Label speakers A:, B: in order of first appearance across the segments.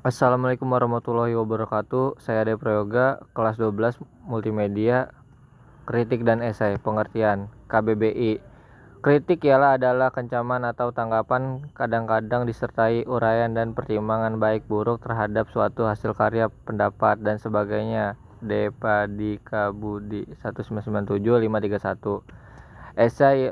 A: Assalamualaikum warahmatullahi wabarakatuh. Saya Ade Prayoga, kelas 12 Multimedia, Kritik dan Esai. Pengertian KBBI. Kritik adalah kecaman atau tanggapan, kadang-kadang disertai uraian dan pertimbangan baik buruk terhadap suatu hasil karya, pendapat, dan sebagainya. Depadika Budi 1997-531. Esai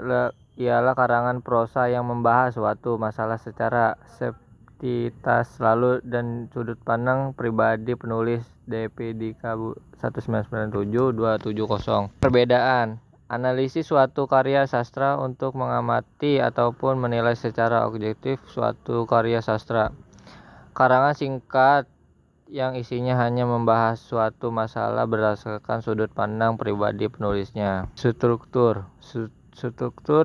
A: ialah karangan prosa yang membahas suatu masalah secara subtilitas lalu dan sudut pandang pribadi penulis. Depadika 1997-270. Perbedaan analisis suatu karya sastra untuk mengamati ataupun menilai secara objektif suatu karya sastra. Karangan singkat yang isinya hanya membahas suatu masalah berdasarkan sudut pandang pribadi penulisnya. Struktur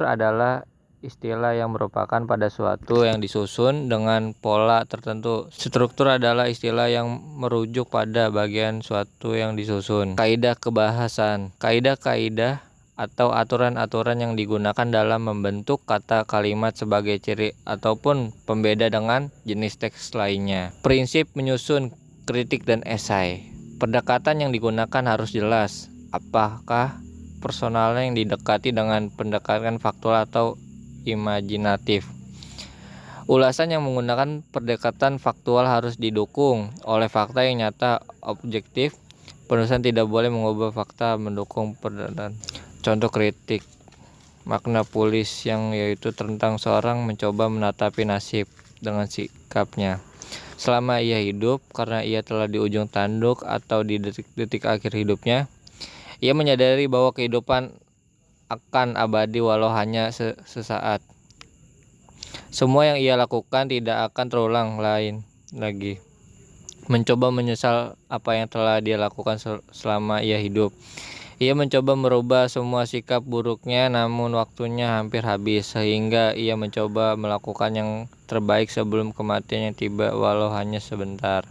A: adalah istilah yang merupakan pada suatu yang disusun dengan pola tertentu. Struktur adalah istilah yang merujuk pada bagian suatu yang disusun. Kaidah kebahasan. Kaidah atau aturan-aturan yang digunakan dalam membentuk kata kalimat sebagai ciri ataupun pembeda dengan jenis teks lainnya. Prinsip menyusun kritik dan esai. Pendekatan yang digunakan harus jelas. Apakah personalnya yang didekati dengan pendekatan faktual atau imajinatif? Ulasan yang menggunakan pendekatan faktual harus didukung oleh fakta yang nyata objektif. Penulisan tidak boleh mengubah fakta mendukung pendekatan. Contoh kritik. Makna pulis yang yaitu tentang seorang mencoba menatapi nasib dengan sikapnya selama ia hidup, karena ia telah di ujung tanduk atau di detik-detik akhir hidupnya. Ia menyadari bahwa kehidupan akan abadi walau hanya sesaat. Semua yang ia lakukan tidak akan terulang lagi. Mencoba menyesal apa yang telah dia lakukan selama ia hidup. Ia mencoba merubah semua sikap buruknya, namun waktunya hampir habis, sehingga ia mencoba melakukan yang terbaik sebelum kematian yang tiba, walau hanya sebentar.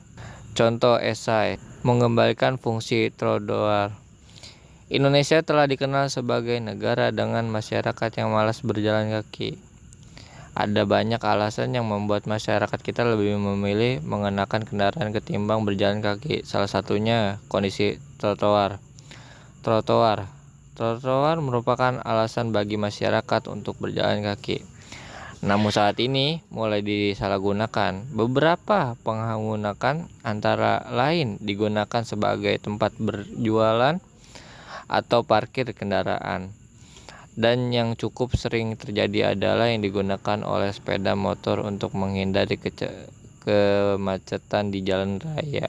A: Contoh esai. Mengembalikan fungsi trotoar. Indonesia telah dikenal sebagai negara dengan masyarakat yang malas berjalan kaki. Ada banyak alasan yang membuat masyarakat kita lebih memilih mengenakan kendaraan ketimbang berjalan kaki. Salah satunya kondisi trotoar. Trotoar merupakan alasan bagi masyarakat untuk berjalan kaki. Namun saat ini mulai disalahgunakan. Beberapa penggunaan antara lain digunakan sebagai tempat berjualan atau parkir kendaraan. Dan yang cukup sering terjadi adalah yang digunakan oleh sepeda motor untuk menghindari kemacetan di jalan raya.